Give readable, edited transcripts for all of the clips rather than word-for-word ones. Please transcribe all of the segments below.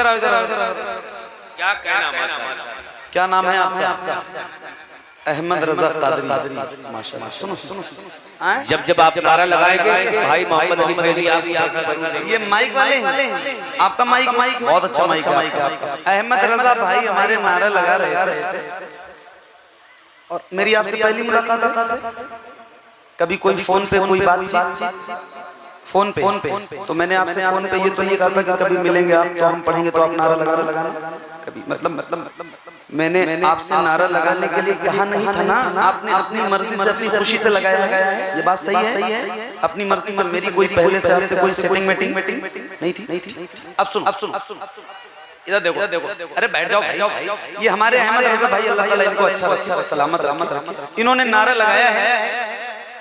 इधर आओ इधर आओ। क्या नाम है आपका? अहमद रजा कादरी। माशाल्लाह। सुनो सुनो, जब आप नारा लगाएंगे भाई मोहम्मद अली फैजी आप ये माइक वाले हैं? आपका माइक बहुत अच्छा माइक है आपका। अहमद रजा भाई हमारे नारा लगा रहे थे और मेरी आपसे पहली मुलाकात है। कभी कोई फोन पे कोई बातचीत फोन पे तो मैंने आपसे फोन पे ये तो नहीं कहा था कि कभी मिलेंगे आप तो हम पढ़ेंगे तो आप नारा लगाना कभी मतलब मैंने आपसे नारा लगाने के लिए कहा नहीं था ना। आपने अपनी मर्जी से अपनी खुशी से लगाया है। ये बात सही है? अपनी मर्जी से। मेरी कोई पहले से आपसे कोई सेटिंग मीटिंग नहीं थी। अब सुन इधर देखो। अरे बैठ जाओ भाई। ये हमारे अहमद रजा भाई, अल्लाह ताला इनको अच्छा सलामत रखे। इन्होंने नारा लगाया है,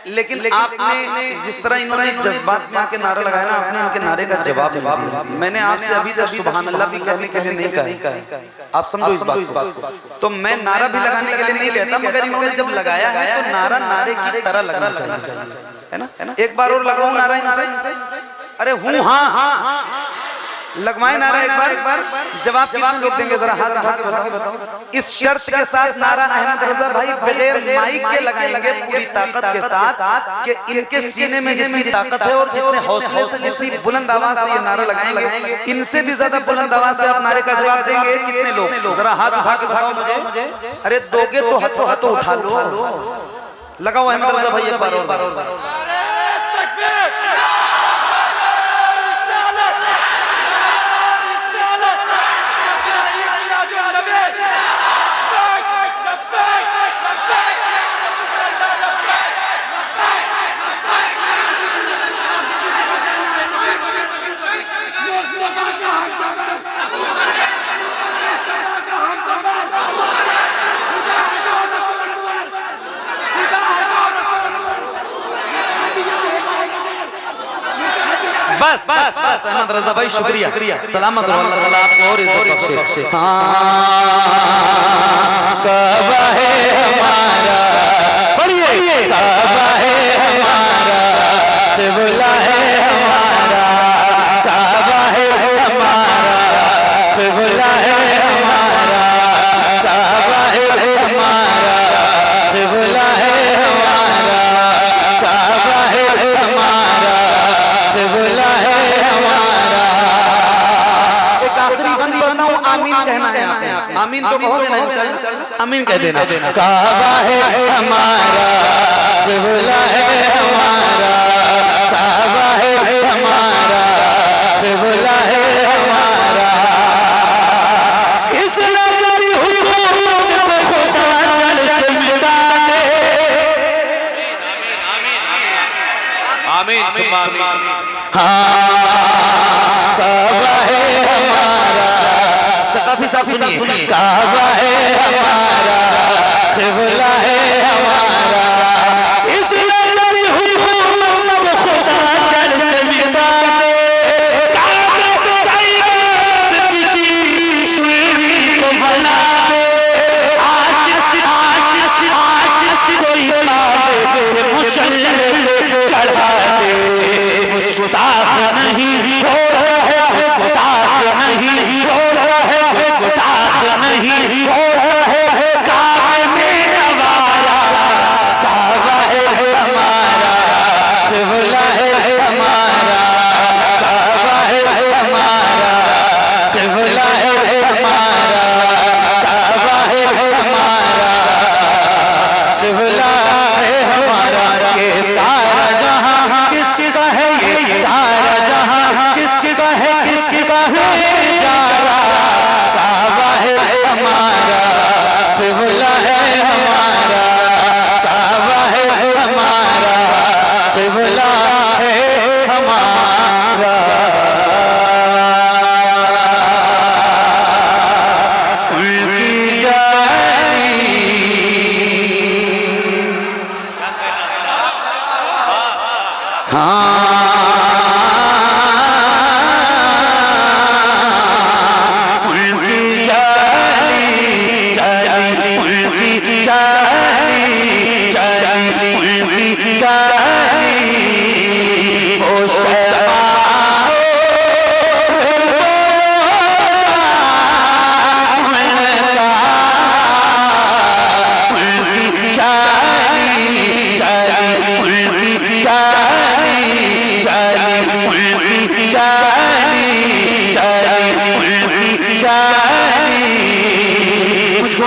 लेकिन आपने जिस तरह इन्होंने जज्बात में आके नारा लगाया ना, आपने उनके नारे का जवाब नहीं दिया। मैंने आपसे अभी तक सुभान अल्लाह भी कहने के लिए नहीं कहा। आप समझो इस बात को। तो मैं नारा भी लगाने के लिए नहीं कहता, मगर इन्होंने जब लगाया है तो नारा नारे की तरह लगना चाहिए, है ना? एक बार और लगाऊं नारा इनसे? अरे हूँ हाँ लगवाए नारा एक बार। जवाब कितने लोग देंगे जरा हाथ उठा के बताओ। इस शर्त के साथ नारा अहमद रजा भाई बगैर माइक के लगाएंगे पूरी ताकत के साथ कि इनके सीने में जितनी ताकत है और जितने हौसले से जितनी बुलंद आवाज से ये नारा लगाएंगे, इनसे भी ज्यादा बुलंद आवाज से आप नारे का जवाब देंगे। कितने लोग जरा हाथ उठा के बताओ मुझे। अरे दोगे तो हाथों उठा लो। लगाओ अहमद रजा भाई एक बार और। बस अहमद रजा भाई शुक्रिया, सलामत रहो, अल्लाह ताला आपको और इज्जत बख्शे। काबा है हमारा, पढ़िए काबा है हमारा, क़िबला है हमारा, काबा है हमारा, क़िबला है हमारा, काबा है हमारा, क़िबला है हमारा, काबा है हमारा, क़िबला है हमारा। एक आखिरी बंद पढ़ना हूँ, आमीन कहना है आपने। आमीन तो कहोगे ना इंशाअल्लाह? आमीन कह देना। काबा है हमारा, क़िबला है हमारा, काबा है हमारा, क़िबला है हमारा। इस नजरी हुकूमत को खुदा जल से मिटा दे। आमीन। काबा है हमारा, काफी सुनिए। काबा है हमारा, क़िबला है हमारा। इस नजरी हुकूमत को खुदा जल से मिटा दे। काबा किसी सुन्नी को बना दे। आशिक कोई काबे मुसल्ले चढ़ा दे। मुस्ताफ नहीं हो रहा है, मुस्ताफ नहीं हो रहा है, मुस्ताफ नहीं हो रहा है। काबे में नवारा, काबा है हमारा, क़िबला है हमारा, काबा है हमारा, क़िबला है हमारा, काबा है हमारा, क़िबला है हमारा। ये सारा जहां किसका है? ये सारा जहां किसका है? किसका है? काबा है हमारा,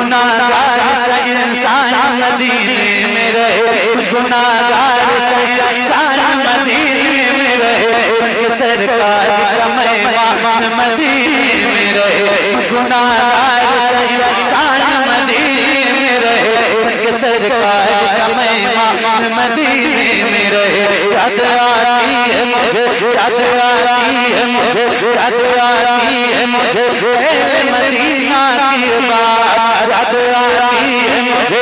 गुनाहगार सा इंसान मदीने में रहे, गुनाहगार सा इंसान मदीने में रहे, उनके सरकार का मेहमान मदीने में रहे, गुनाहगार सा इंसान मदीने में रहे, उनके सरकार का मेहमान मदीने में रहे। याद आती है मुझे, याद आती है मुझे, याद आती है मुझे मदीना की बात, याद आती है मुझे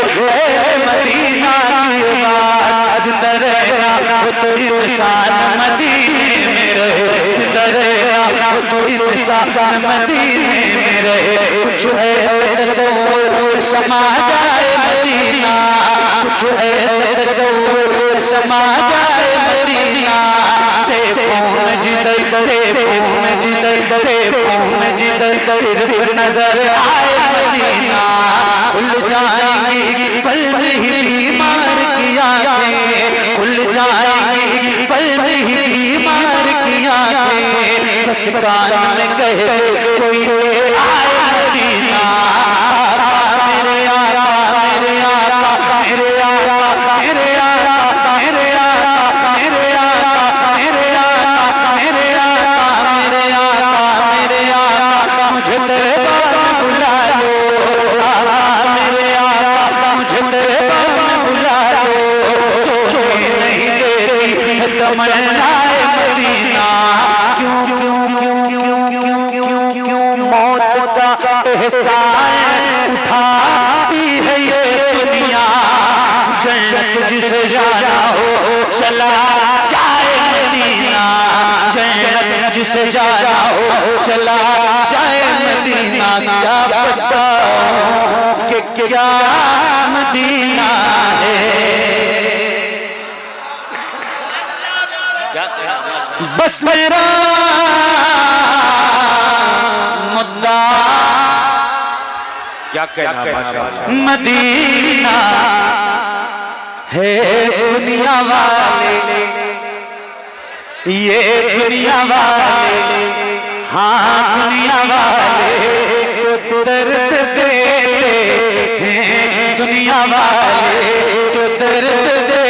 मदीना की बात। जिंदा रहना हो तो इंसान मदीने में रहे, जिंदा रहना हो तो इंसान मदीने में रहे। कुछ ऐसे तस्वीर समा जाए मदीना, कुछ ऐसे तस्वीर समा जाए मदीना। देखो मैं जिधर, देखो मैं जिधर, देखो मैं जिधर, सिर्फ नजर आए मदीना। खुल जाएंगी पल में ही बीमार की आंखें, खुल जाएंगी पल में ही बीमार की आंखें। बस कान में कहे कोई आए मदीना। मेरे आका, मेरे आका, मेरे आका, मेरे आका, मेरे आका, मेरे आका, मेरे आका, मेरे आका, मेरे आका, मेरे आका, मुझे तेरे बारे बुला लो। मेरे आका, मुझे तेरे बारे बुला लो। सोने नहीं देती तमन्नाए मदीना। क्यों क्यों क्यों क्यों क्यों क्यों क्यों मौत का एहसान उठाती है ये दुनिया। जन्नत जिसे जाना हो चला जाए मदीना, जन्नत जिसे जाना हो चला जाए मदीना। क्या पता कि क्या मदीना है। बस मेरा मुद्दा क्या कहना मदीना है। दुनिया वाले, ये दुनिया वाले, हाँ दुनिया वाले तो दर्द देते हैं, दुनिया वाले तो दर्द देते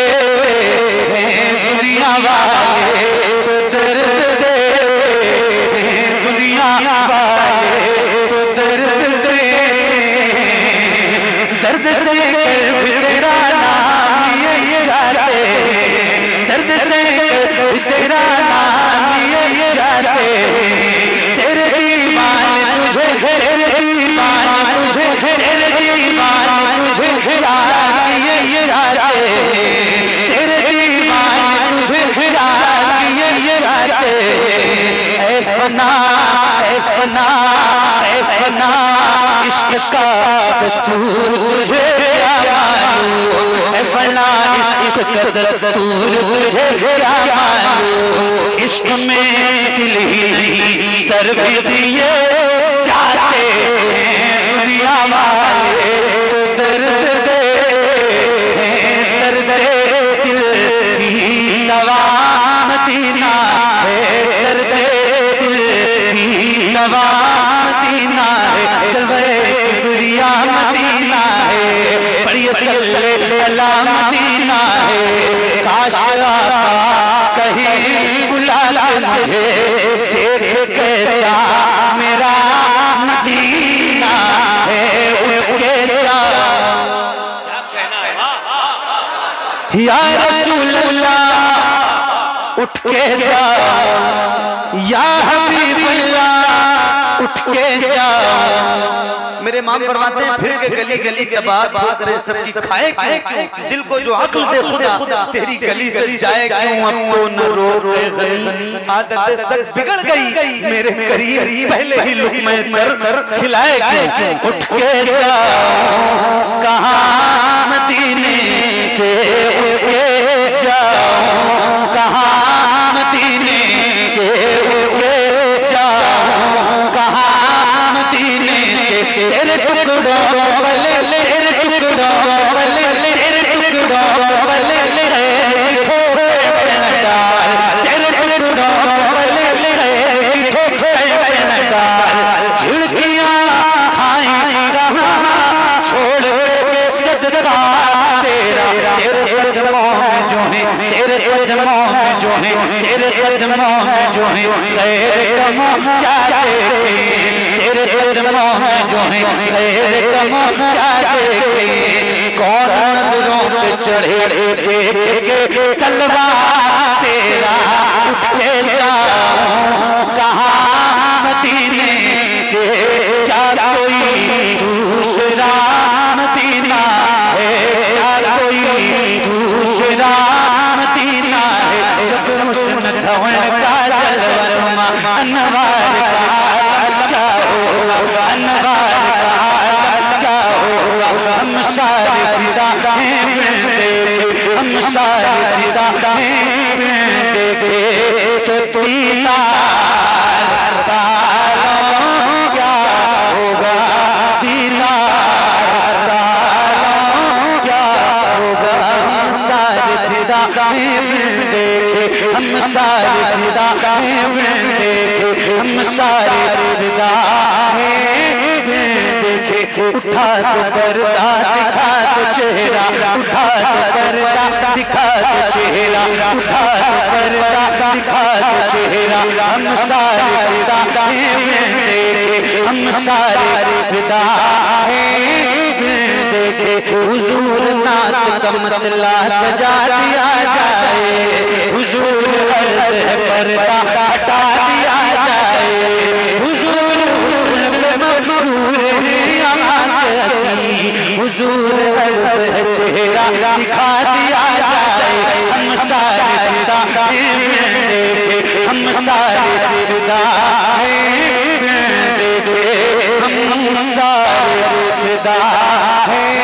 हैं, दुनिया वाले तो दर्द देते हैं, दुनिया वाले तो दर्द देते हैं। दर्द से तेरा नाम लिए जाते, दर्द से तेरा नाम लिए जाते। तेरे दीवान तुझे, तेरे दीवान तुझे, तेरे दीवान तुझे याद ये जाते, तेरे दीवान तुझे याद ये जाते। ऐ फना, ऐ फना, ऐ फना, इश्क का दस्तूर तुझे क्या मालूम। ऐ फना, इश्क का दस्तूर तुझे क्या मालूम। इश्क में दिल ही नहीं सर भी दिए जाते हैं। दुनिया वाले दर्द दे, दर्द दिल की दवा मदीना है, दर्द दिल की दवा मदीना है। चल बे दुनिया मदीना है, बड़ी सल्ले अला मदीना है। काश कहीं बुला मुझे, देख कैसा मेरा मदीना है। या रसूल अल्लाह उठ के जाओ, या हबीब अल्लाह उठ के जाओ। मेरे इमाम फरमाते हैं फिर के गली गली के बाद करे सबकी खाए क्यों, दिल को जो अक्ल दे खुदा तेरी गली से जाए क्यों। अब तो न रोके गनी आदत सब बिगड़ गई, मेरे करीब पहले ही लुक़मे दर खिलाए क्यों। उठ के जाओ कहाँ मदीने से, उठ के जाओ कहाँ मदीने से, उठ के जाओ कहाँ मदीने से। तेरे टुकड़ों वाले, तेरे टुकड़ों वाले, तेरे टुकड़ों वाले ठोके डाल, तेरे टुकड़ों वाले ठोके डाल। झिड़कियाँ खाए रहा जो है तेरे कदमों में जो है तेरे कदमों में जो है तेरे कदमों क्या देखे तेरे कदमों में जो है तेरे कदमों क्या देखे कौन नजरों पे चढ़े देख के तलवार तेरा उठ के जाऊं कहाँ मदीने से क्या कोई दूसरा मदीना है क्या कोई दूसरा मदीना है जब हुस्न धवन का जलवा अनवार का क्या होगा अनवार का क्या होगा हम सारे फिदा हैं देखे हम सारे फिदा हैं देखे तो दीदार तारों क्या होगा दीदार तारों क्या होगा हम सारे फिदा हैं देखे हम सारे फिदा हैं देखे हम सारे फिदा हैं देखे उठा तो पर्दा दिखा तो चेहरा उठा तो पर्दा दिखा तो चेहरा उठा तो पर्दा दिखा तो चेहरा हम सारे फिदा हैं देखे हम सारे फिदा हैं देखे हुजूर नात का मतला सजा दिया जाए हुजूर अर्ज़ है पर्दा हटा दिया जाए हुजूर हुजूर अर्ज़ है चेहरा दिखा दिया जाए हम सारे फिदा हैं देखे हम सारे फिदा हैं देखे हम सारे फिदा हैं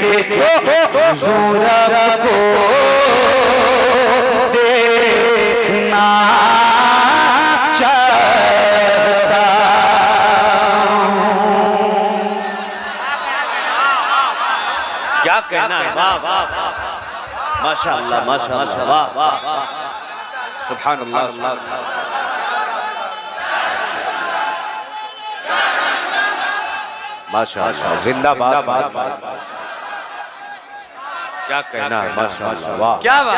देखे हुजूर को देखना चाहता क्या कहना है वाह वाह माशाअल्लाह माशाअल्लाह वाह वाह सुभान अल्लाह माशाअल्लाह जिंदाबाद क्या कहना है माशाअल्लाह वाह क्या बात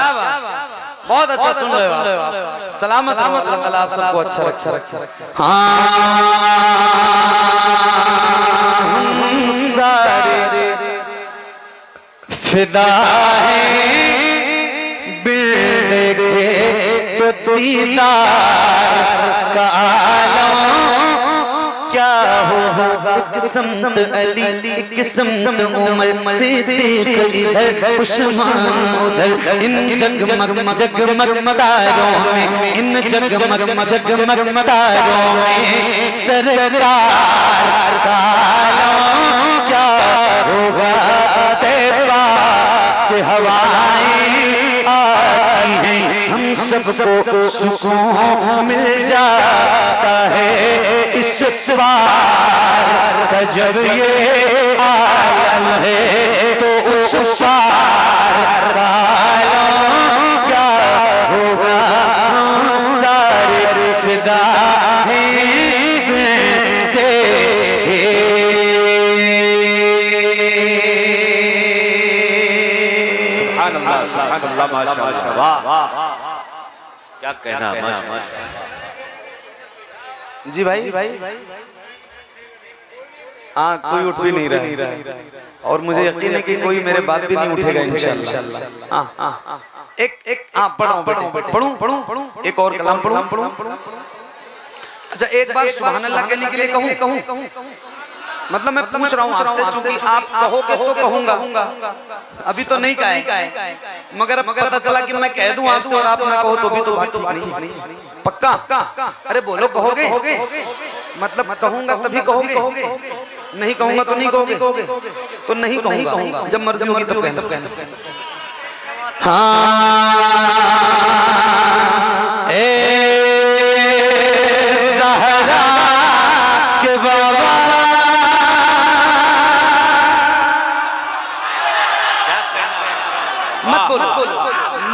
बहुत अच्छा सुन रहे हो आप सलामत अल्लाह आप सबको अच्छा रखे हाँ सारे फिदा हैं देखे तो दीदार का आलम क्या होगा एक समत अली एक समत उमर सिद्दीक इधर उस्मान उधर इन जगमग तारों में इन जगमग तारों में सरकार का आलम क्या होगा तेरा से हवाएं आती हैं हम सबको सुकून मिल जाता है इस पार का जब ये आलम है तो उस पार का आलम क्या होगा सारे फिदा हैं देखे सुभान अल्लाह माशाअल्लाह वाह क्या कहना है माशाअल्लाह जी भाई हाँ कोई उठ भी नहीं रहा और मुझे यकीन है कि कोई मेरे बात भी नहीं उठेगा इंशाअल्लाह हाँ एक हाँ पढ़ूं एक और कलाम पढ़ूं अच्छा एक बार सुभान अल्लाह कहने के लिए कहूँ मतलब मैं पूछ रहा हूँ आपसे चूंकि आप कहोगे तो कहूंगा अभी तो नहीं कहे मगर पता चला कि मैं कह दूं आपसे और आप ना कहो तो भी तो ठीक नहीं पक्का अरे बोलो कहोगे मतलब कहूंगा तभी कहोगे नहीं कहूंगा तो नहीं कहोगे तो नहीं कहूंगा जब मर्जी होगी तब कहना हाँ ज़हरा के बाबा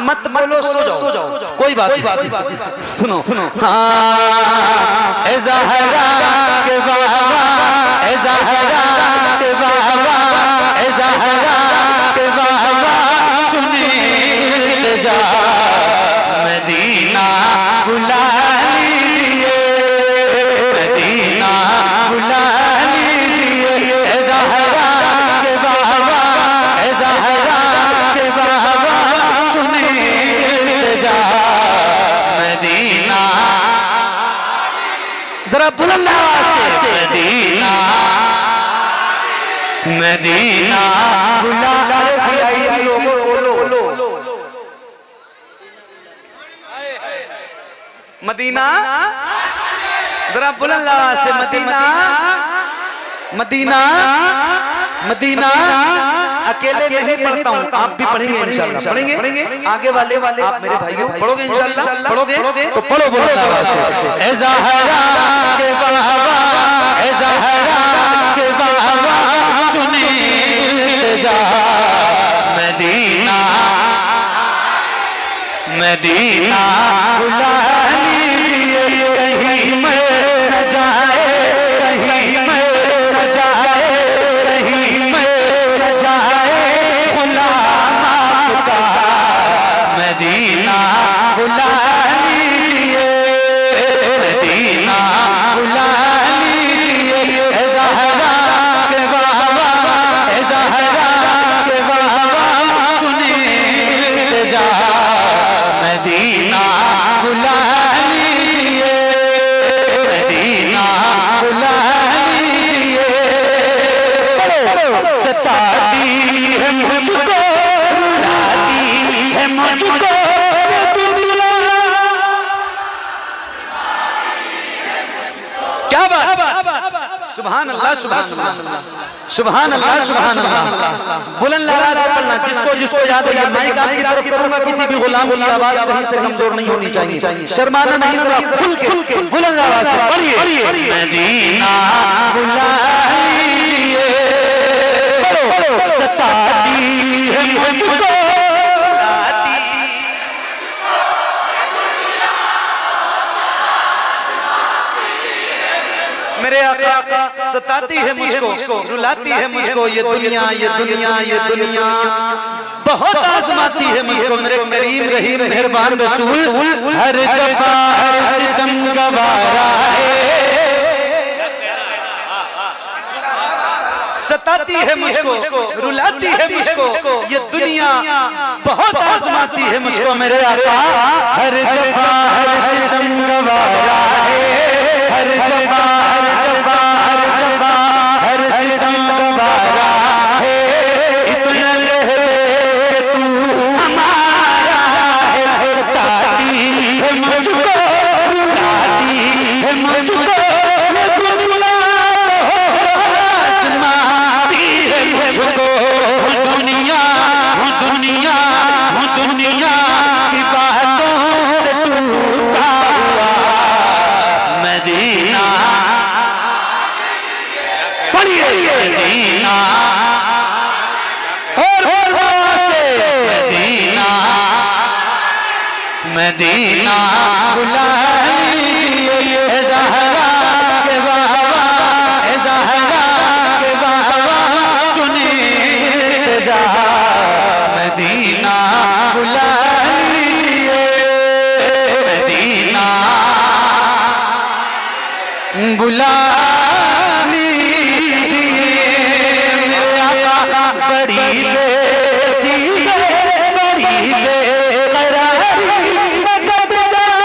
मत बोलो सो जाओ कोई बात सुनो हाँ ज़हरा के बाबा ज़हरा के बाबा ज़हरा के बाबा सुनिए बुलंद आवाज से मदीना मदीना बुला मदीना, जरा बुलंद आवाज से मदीना मदीना मदीना। अकेले नहीं पढ़ता हूँ, आप भी पढ़ेंगे इंशाल्लाह, पढ़ेंगे आगे वाले आप मेरे भाइयों पढ़ोगे इंशाल्लाह, पढ़ोगे तो पढ़ो बुलंद आवाज से। ए ज़हरा के बाबा, ए ज़हरा के बाबा सुने जा मदीना मदीना बुला लीजिए कहीं मर न जाए, कहीं मर न जाए, कहीं मर न जाए गुलाम आपका मदीना बुला लीजिए मदीना बुला लीजिए। ए ज़हरा के बाबा, ए ज़हरा के बाबा सुने जा मदीना बुला लीजिए मदीना बुला लीजिए। सताती है मुझको, रुलाती है मुझको दुनिया। क्या बात, सुभान अल्लाह सुभान अल्लाह सुभान अल्लाह सुभान अल्लाह। बुलंद आवाज से पढ़ना, जिसको जिसको याद है। माइक आपकी तरफ करूंगा, किसी भी गुलाम की आवाज कहीं से कमजोर नहीं होनी चाहिए, शर्माना नहीं, तो खुल के बुलंद आवाज से पढ़िए। मदीना बुला लीजिए, सताती है मुझको, मेरे आका सताती है मुझको, रुलाती है मुझको ये दुनिया, ये दुनिया, ये दुनिया बहुत आजमाती है मुझको। मेरे करीम रहीम मेहरबान रसूल हर जफा हर सितम गवारा है। सताती है मुझको, रुलाती है मुझको ये दुनिया बहुत आजमाती है मुझको। मेरे आका हर जफा हर सितम गवारा है, हर जफा हर जफा हर जफा हर सितम गवारा है। इतना लहरे तू हमारा है, सताती है मुझको, रुलाती है मुझको दुनिया, आजमाती है मुझको दुनिया, दुनिया दुनिया की बातों से टूटा हुआ मदीना। पढ़िए मदीना और से मदीना मदीना बुला लीजिए। ए ज़हरा के बाबा, ए ज़हरा के बाबा सुने जा मदीना बुला लीजिए मदीना बुला लीजिए। मेरे आका बड़ी बेसी बड़ी बेकरारी कब जाए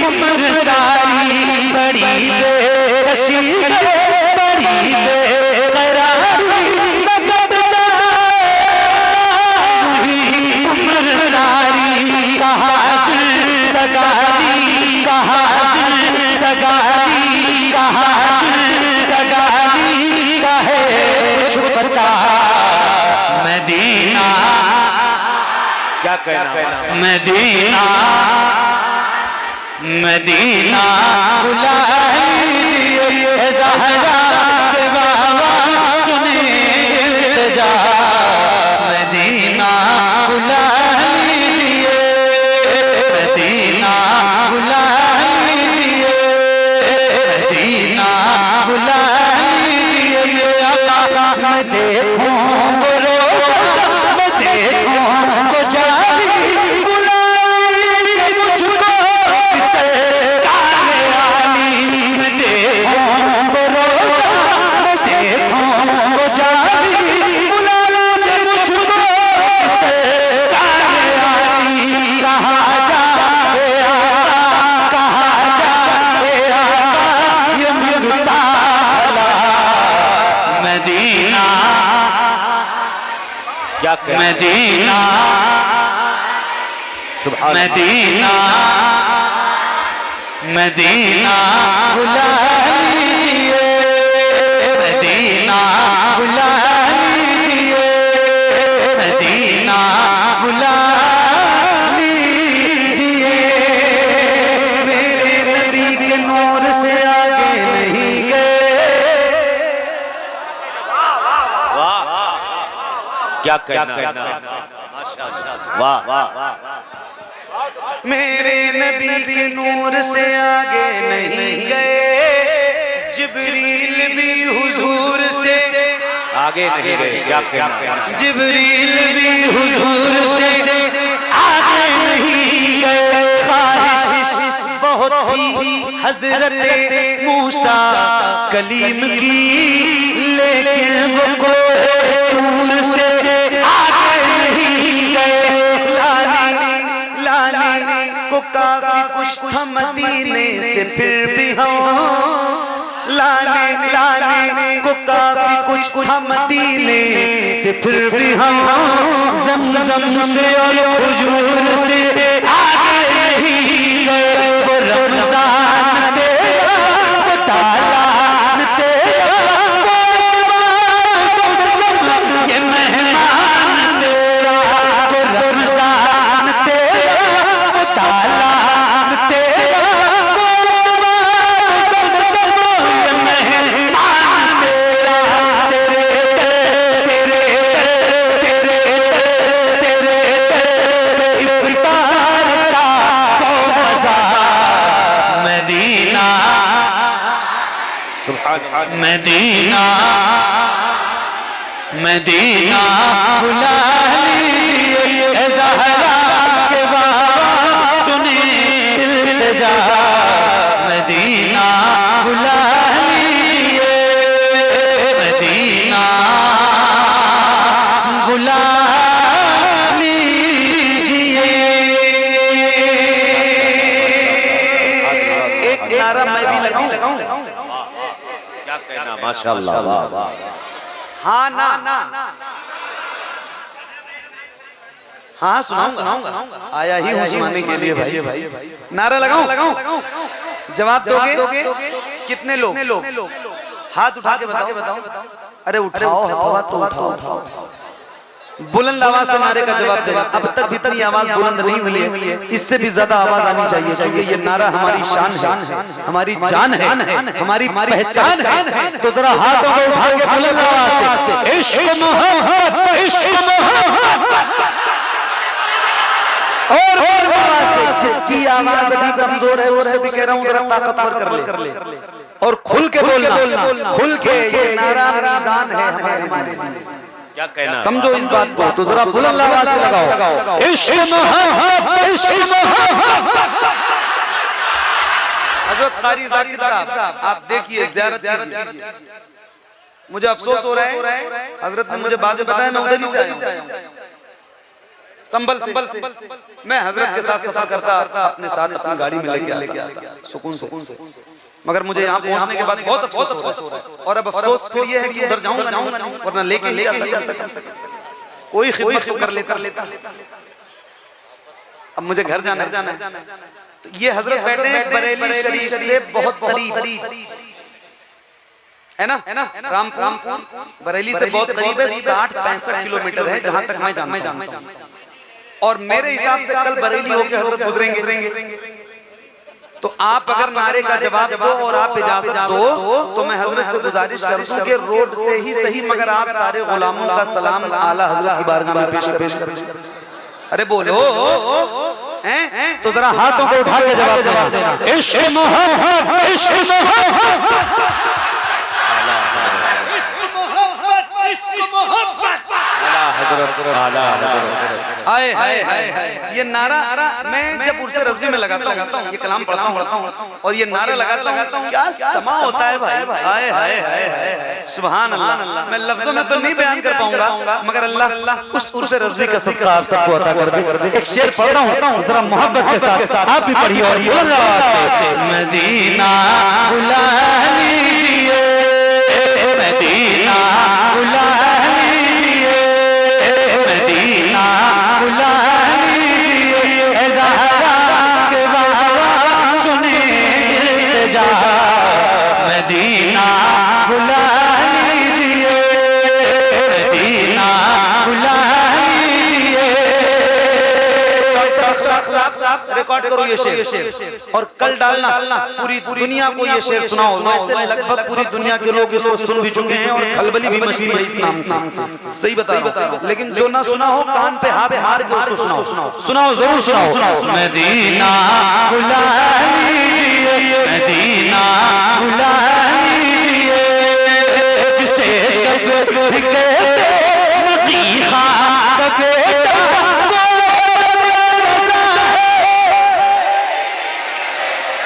उम्र सारी, बड़ी बेसी बड़ी बेकरारी कब जाए उम्र सारी। कहा दगारी, कहा दगारी, कहा दगारी कहे कुछ बता मदीना। क्या कहना मदीना मदीना बुला लीजिए। ए ज़हरा के बाबा सुने जा मदीना बुला लीजिए मदीना बुला लीजिए मदीना बुला लीजिए। मैं देखूं वो रोज़ा, मैं देखूं वो जाली, बुला लीजिए मुझको सरकार वाली क्या कहना मदीना सुभान मदीना मदीना बुला लीजिए मदीना बुला लीजिए मदीना बुला लीजिए मेरे नबी के नूर से आगे नहीं गए। वाह क्या कहना माशाअल्लाह वाह वाह मेरे नबी के नूर से आगे नहीं गए, जिब्रील भी हुजूर से आगे नहीं गए। क्या कहना जिब्रील भी हुजूर से आगे नहीं गए। ख्वाहिश बहुत थी हजरत मूसा कलीम की, लेकिन वो कोहिनूर से आगे नहीं गए। लाली को काफी कुछ था मदीने से, फिर भी हम लाली को काफी कुछ था मदीने से, फिर भी हम ज़मज़म से और हुजूर से आगे नहीं गए। वो रमज़ान तेरा वो तालान तेरा ये मेहमान तेरा, वो रमज़ान तेरा वो तालान तेरा ये मेहमान तेरा। तेरे इफ्तार का वो मज़ा मदीना सुभान मदीना मदीना बुला लीजिए ए ज़हरा के बाबा सुने इल्तिजा मदीना बुला लीजिए मदीना बुला लीजिए। एक नारा मैं भी लगाऊं। क्या कहना माशाअल्लाह वाह वाह हाँ ना हाँ सुनाऊंगा, आया ही हूँ सुनाने के लिए भाई। नारा लगाऊं, जवाब दोगे? कितने लोग? हाथ उठा के बताओ। अरे उठाओ हथवा तो उठाओ। बुलंद आवाज से नारे का जवाब देना। अब तक जितनी आवाज बुलंद नहीं हुई है, इससे भी ज्यादा आवाज आनी चाहिए, क्योंकि ये नारा हमारी शान है, हमारी जान है, हमारी पहचान है। तो जरा हाथों को उठा के बुलंद आवाज से इश्क मोहब्बत इश्क मोहब्बत और आवाज से, जिसकी आवाज अभी कमजोर है उससे भी कह रहा हूँ जरा ताकतवर कर ले और खुल के बोलना, खुल के। ये नारा मीज़ान है हमारे। क्या कहना समझो इस बात को, तो जरा बुलंद आवाज से लगाओ इश्क मोहब्बत इश्क मोहब्बत। हजरत कारी ज़ाकिर साहब आप देखिए, ज़ियारत कीजिए। मुझे अफसोस हो रहा है, हजरत ने मुझे बाद में बताया, मैं उधर ही से आया हूं संभल से। मैं हजरत के साथ सफर करता अपने साथ अपनी गाड़ी में लेके आता सुकून से, मगर मुझे यहाँ पहुँचने के बाद बहुत अफसोस हो रहा है। और अब अफसोस फिर ये है कि उधर जाऊंगा वरना लेके आता कोई खिदमत कर लेता। अब मुझे घर जाना है। तो ये हजरत बैठे हैं बरेली शरीफ से बहुत करीब है ना, रामपुर बरेली से बहुत करीब है, 60-65 किलोमीटर है जहां तक मैं जानता हूं। और मेरे हिसाब से कल बरेली होके हजरत गुजरेंगे। तो आप अगर नारे का जवाब दो और आप इजाजत दो तो मैं हजरत से गुजारिश करूं कि रोड से ही सही, मगर आप सारे गुलामों का सलाम आला हजरत की बारगाह में पेश करें। अरे बोलो हैं? तो जरा हाथों को उठा के जवाब देना। इश्क मोहब्बत इश्क मोहब्बत हाय हाय हाय। ये नारा मैं जब उर्से रफ्जी में लगाता हूँ, ये कलाम पढ़ता हूँ और ये नारा लगाता हूँ, क्या समा होता है भाई। हाय हाय हाय सुभान अल्लाह। मैं लफ्जों में तो नहीं बयान कर पाऊंगा, मगर अल्लाह उस उर्से रफ्जी का सदका आप सबको अता कर दे। एक शेर पढ़ रहा हूँ जरा मोहब्बत के साथ, आप भी पढ़िए और बोल मदीना बुला लीजिए मदीना बुला लीजिए रिकॉर्ड करो ये शेर और कल डालना, पूरी दुनिया को ये शेर सुनाओ। वैसे लगभग पूरी दुनिया के लोग इसको सुन भी चुके हैं और खलबली भी मची है इस नाम से। सही बता रहा हूं, लेकिन जो ना सुना हो कान पे हाथ मार के उसको सुनाओ, जरूर सुनाओ। मदीना बुला लीजिए, मदीना बुला लीजिए, जिसे सब कहते मदीहा का बेटा,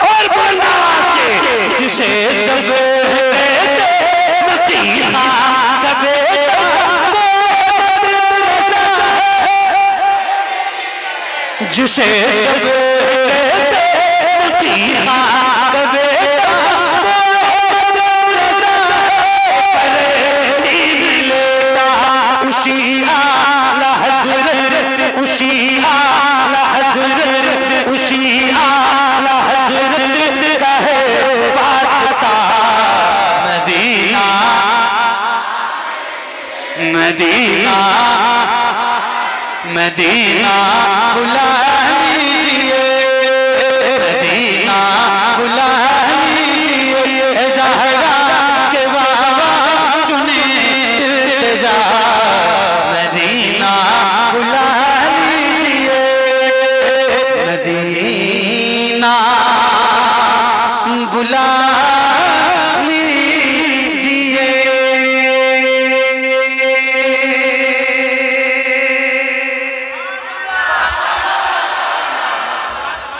और बोलना जिसे सब कहते मदीहा का बेटा, जिसे सब कहते मदीहा का बेटा, उसी आला हज़रत, उसी आला हज़रत, उसी आला हज़रत का है वास्ता। मदीना मदीना मदीना बुला लीजिए, मदीना बुला लीजिए, ज़हरा के बाबा सुने इल्तिजा, मदीना बुला लीजिए, मदीना बुला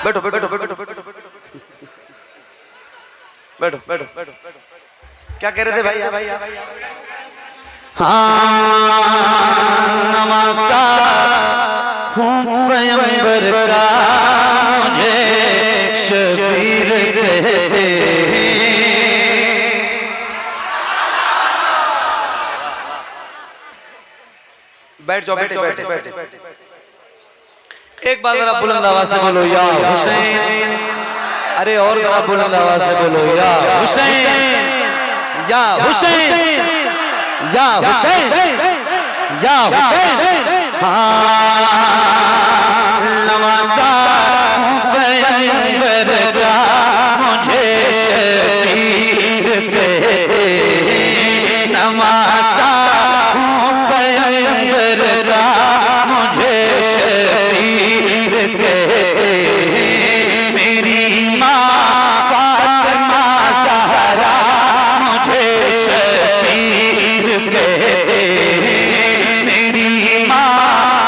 बैठो बैठो बैठो बैठो बैठो बैठो। क्या कह रहे थे भाई? नवासा हूँ पैगंबर का, मुझे शबीर कहते हैं। बैठ जाओ, बैठे। एक बार जरा बुलंद आवाज से बोलो या हुसैन। अरे और जरा बुलंद आवाज से बोलो या हुसैन, या हुसैन, या हुसैन, या हुसैन। नवासा पैगंबर का, मुझे शबीर कहते हैं। नवासा पैगंबर का, मुझे मेरी माँ फातिमा ज़हरा मुझे शबीर कहते हैं। मेरी माँ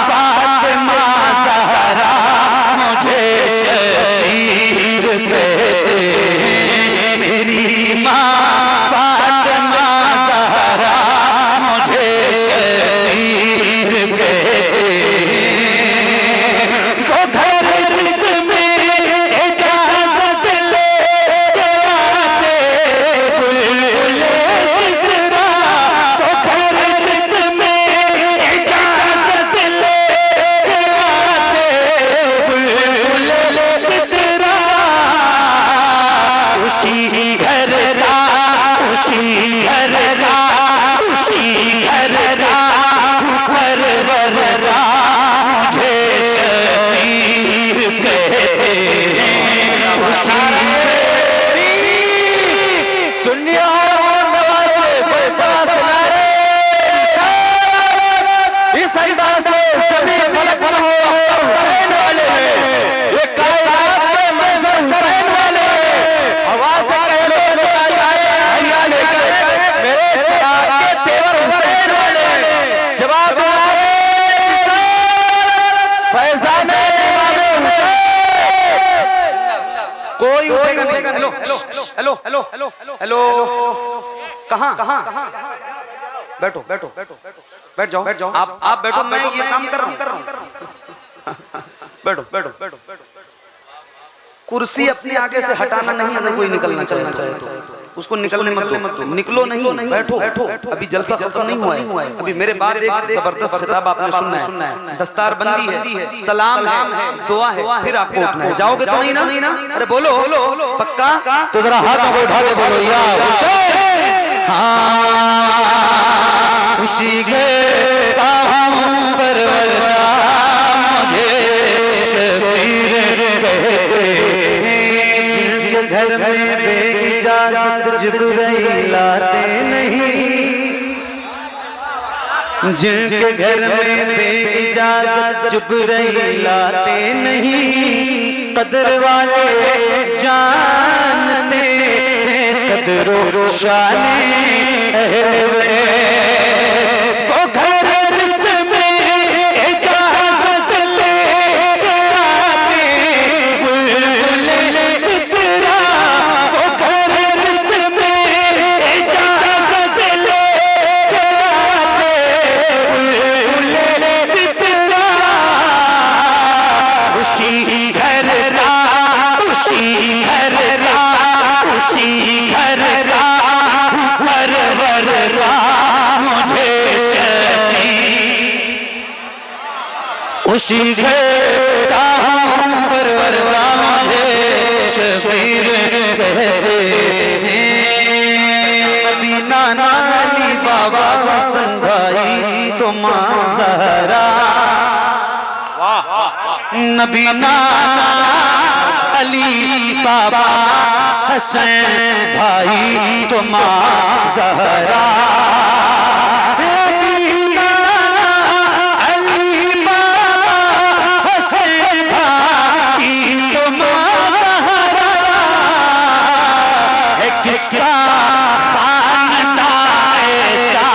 फातिमा ज़हरा मुझे शबीर कहते हैं। मेरी माँ फातिमा ज़हरा मुझे शबीर कहते हैं। कोई उठेगा नहीं। Hello hello hello hello hello hello, कहाँ कहाँ? बैठो बैठो बैठ जाओ आप बैठो, मैं ये काम कर रहा हूँ। बैठो बैठो बैठो। कुर्सी अपने आगे से हटाना नहीं, अगर कोई निकलना चाहे तो उसको निकलने मत दो। निकलो नहीं, बैठो। अभी जलसा खत्म नहीं हुआ है। अभी मेरे बाद एक जबरदस्त खिताब आपने सुनना है। दस्तार बंदी है, सलाम है, दुआ है, फिर आपको उठना है। जाओगे तो नहीं ना? अरे बोलो पक्का? तो जरा हाथों को उठा के बोलो या हुसैन। उसी के परवरदा मुझे शबीर इजाजत जिब्राइल आते नहीं, जिनके घर में बेइजाजत जिब्राइल आते नहीं, कदर वाले जानते हैं कदरो शाने अहले वो घर जिसमें इजाजत लेके आते बुलबुल सितरा, वो घर जिसमें इजाजत लेके आते बुलबुल सितरा, उसी घर रा उसी घर रा उसी घर रा परवर रा मुझे शफी, उसी घर का परवर रा मुझे शफीर कहते हैं। मदीना नाली बाबा हसन भाई तो मां ज़हरा, नबी नाना अली बाबा हसन भाई तो मां ज़हरा, नबी नाना अली बाबा हसन भाई तो मां ज़हरा, है किसका खानदान ऐसा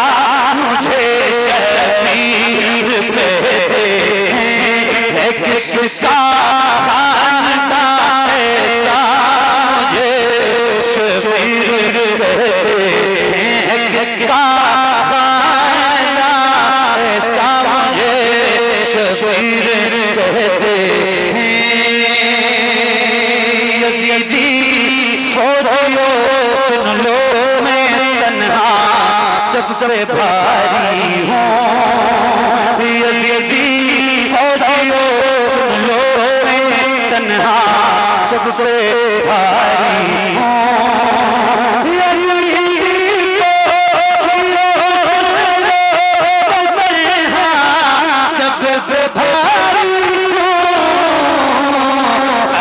मुझे शफीर कहते हैं, है किसका खानदान ऐसा मुझे शफीर कहते हैं, है किसका खानदान ऐसा मुझे शफीर कहते हैं। यज़ीदी फौजियों सुन लो मैं तन्हा सबसे भारी हूँ, यज़ीदी फौजियों सुन लो मैं तन्हा सबसे भारी हूँ, यज़ीदी फौजियों सुन लो मैं तन्हा सबसे भारी हूँ,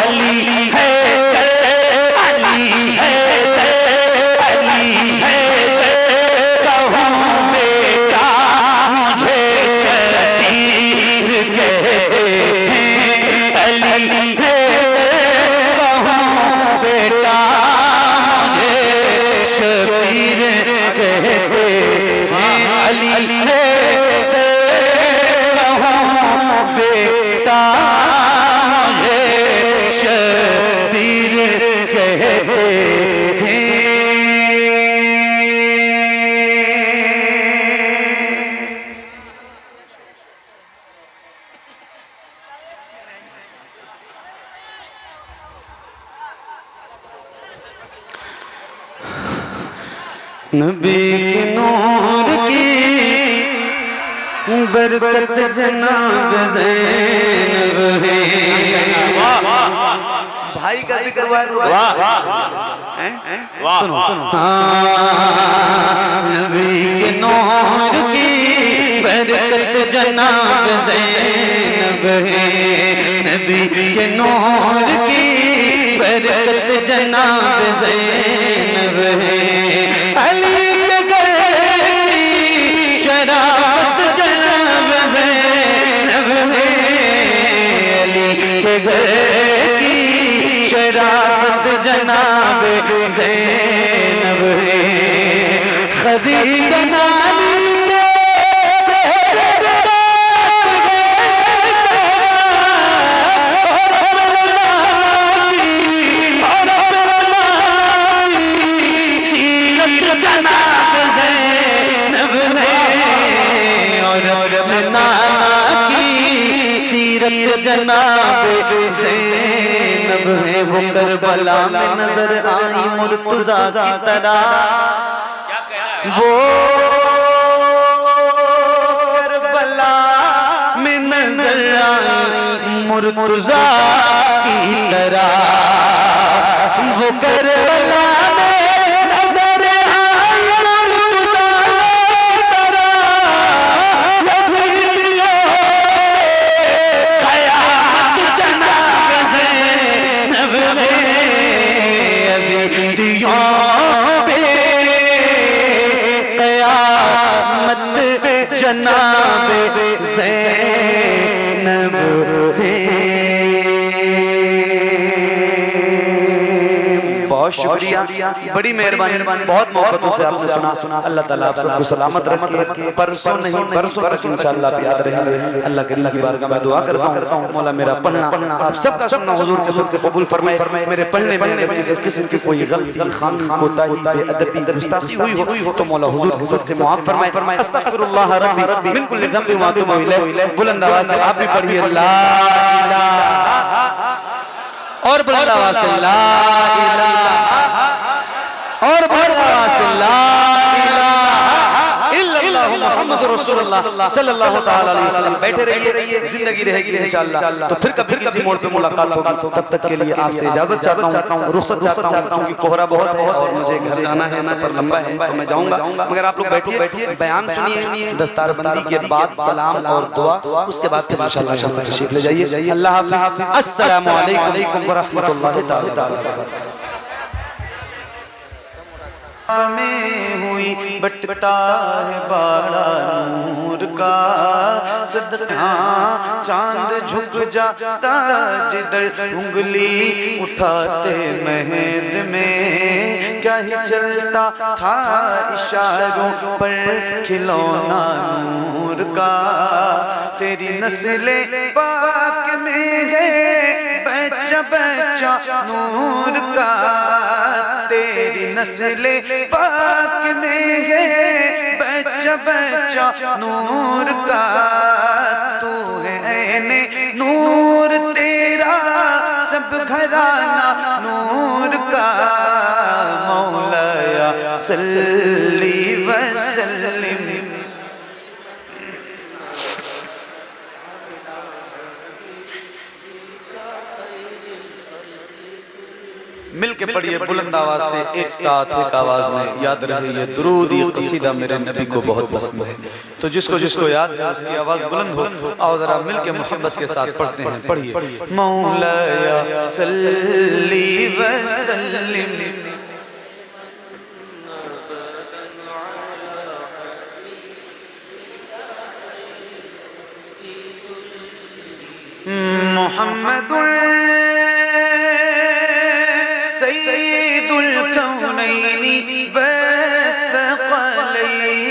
अली है अली है अली है कहूँ बेटा मुझे शफीर कहते हैं, अली है कहूँ बेटा मुझे शफीर कहते हैं, अली है कहूँ बेटा मुझे शफीर कहते हैं। नबी के नूर की बरकत जनाब ज़ैनब है, भाई का जिक्र हुआ है तो सुनो हाँ, नबी के नूर की बरकत जनाब ज़ैनब है, नबी के नूर की बरकत जनाब ज़ैनब है, अली के घर की शराफत जनाब ज़ैनब है, अली के घर की शराफत जनाब ज़ैनब है, खदीजा नानी के चेहरे पे जनाब ज़ैनब है, और नाना की सीरत जनाब ज़ैनब है, वो करबला में नजर आई मुर्तज़ा की तरह, वो करबला में नजर आई मुर्तज़ा की तरह, वो करबला में नजर आई मुर्तज़ा की तरह, क़यामत जनाब ज़ैनब है, खुशियों पे क़यामत जनाबे ज़ैनब है। बहुत शुक्रिया, बड़ी मेहरबानी, बहुत मोहब्बतों से आपने सुना। अल्लाह ताला आप सबको सलामत रखे, परसों नहीं बरसों तक इंशाअल्लाह आप याद रहेंगे। अल्लाह करीम की बारगाह में दुआ करता हूँ, मौला मेरा पढ़ना आप सबका सुनना हुजूर के सदक़े कबूल फरमाए। मेरे पढ़ने में किसी की कोई गलती, खामी, कोताही, बेअदबी, गुस्ताखी हुई हो तो मौला हुजूर के सदक़े माफ फरमाए। अस्तग़फिरुल्लाह रब्बी मिन कुल्लि ज़ंबिन व अतूबु इलैह। बुलंद आवाज़ से आप भी पढ़िए ला इलाहा, और बुलंद आवाज़ से ला इलाहा, और बुलंद आवाज़ से ला इलाहा इल्लल्लाह मुहम्मदुर रसूलुल्लाह सल्लल्लाहु तआला अलैहि वसल्लम। बैठे रहिए, जिंदगी रहेगी इंशाअल्लाह। तो फिर कभी किसी मोड़ पे मुलाकात होगी, तब तक के लिए आपसे इजाजत चाहता हूँ, रुखसत चाहता हूँ कि कोहरा बहुत है और मुझे घर जाना है, सफर लंबा है तो मैं जाऊंगा। मगर आप लोग बैठिए, बयान सुनिए, दस्तारबंदी के बाद सलाम और दुआ, उसके बाद फिर इंशाअल्लाह यहाँ से तशरीफ ले जाइए। अल्लाह हाफ़िज़, अस्सलामु अलैकुम व रहमतुल्लाहि तआला व बरकातहू। में हुई बटता है बाड़ा नूर का सदका, चांद झुक जाता जिधर उंगली उठाते महद में। क्या ही चलता था इशारों पर खिलौना नूर का। तेरी नस्ले पाक में है बच्चा बच्चा नूर का। तेरी नस्ले पाक में है बच्चा बच्चा नूर का। तू है ऐने नूर, तेरा सब घराना नूर का। मौलाया सल्ली व सल्लिम। मिल के पढ़िए बुलंद आवाज से, एक साथ एक आवाज में। याद रहे ये दुरूद, ये कसीदा मेरे नबी को बहुत पसंद है। तो जिसको जिसको याद है उसकी आवाज बुलंद हो, आओ जरा मिल के मोहब्बत के साथ पढ़ते हैं। पढ़िए मौलाया सल्ली व सल्लिम। मोहम्मदुल सय्यदुल कौनैनि व थक़लैन।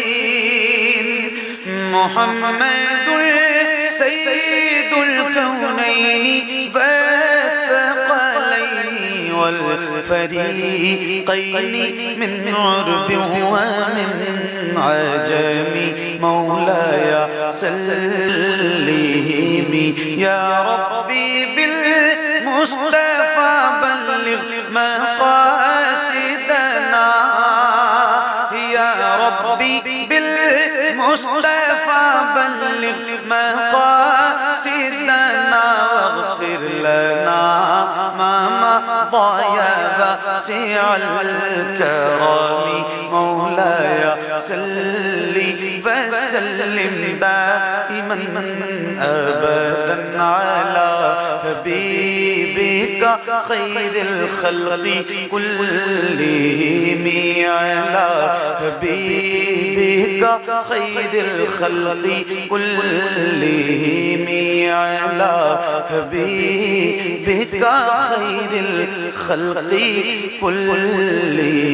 मोहम्मदुल सय्यदुल कौनैनि व थक़लैन वल फरीक़ैन मिन उर्ब व मिन अजमी। मौलाया सल्लिमी या रब्बी बिल मुस्तफ़ा बल्लिग़ मक़ासिदना। या रब्बी बिल मुस्तफ़ा बल्लिग़ मक़ासिदना वग़फ़िर लना मा मज़ा वासिअल करमी। मौलाया सल्लि व सल्लिम दाइमन अबदन अला हबीबिका खैरिल खल्क़ि कुल्लिहिम। अला हबीबिका खैरिल खल्क़ि कुल्लिहिम। अला हबीबिका खैरिल खल्क़ि कुल्लिहिम।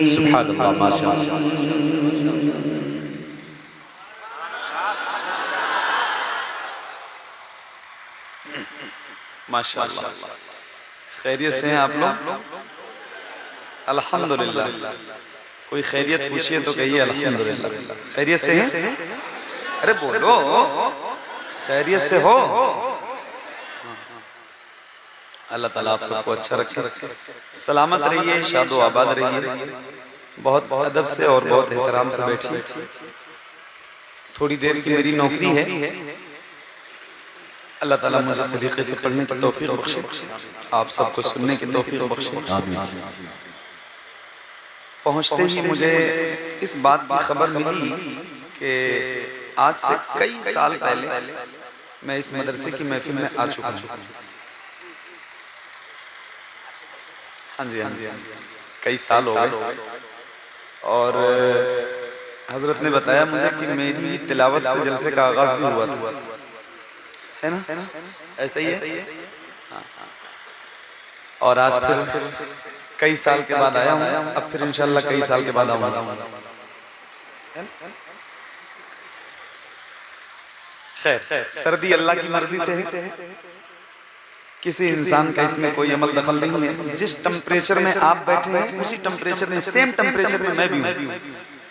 सुभानअल्लाह, माशाअल्लाह। माशाअल्लाह, खैरियत से हैं आप लोग? अल्हम्दुलिल्लाह। कोई खैरियत पूछिए तो कहिए अल्हम्दुलिल्लाह। खैरियत से हैं? अरे बोलो, खैरियत से हो? अल्लाह ताला आप सबको अच्छा रखे, सलामत रहिए, शादो आबाद रहिए। बहुत अदब से और बहुत एहतराम से बैठिए। थोड़ी देर की मेरी नौकरी है, अल्लाह ताला मुझे सलीके से पढ़ने की तौफीक बख्शे, आप सबको सुनने की तौफीक बख्शे। पहुंचते ही मुझे इस बात की खबर मिली कि आज से कई साल पहले मैं इस मदरसे की महफिल में आ चुका हूँ। हाँ जी, हाँ जी, कई साल हो गए। और हजरत ने बताया मुझे कि मेरी तिलावत से जलसे का आगाज भी हुआ था, है ना? ऐसा ही है। हाँ। और आज फिर कई साल के बाद आया हूँ, अब फिर इंशाल्लाह कई साल के बाद आऊंगा। खैर, सर्दी अल्लाह की मर्जी से है, किसी इंसान का इसमें कोई अमल दखल नहीं है। जिस टेम्परेचर में आप बैठे हैं उसी टेम्परेचर में, सेम टेम्परेचर में मैं भी हूँ।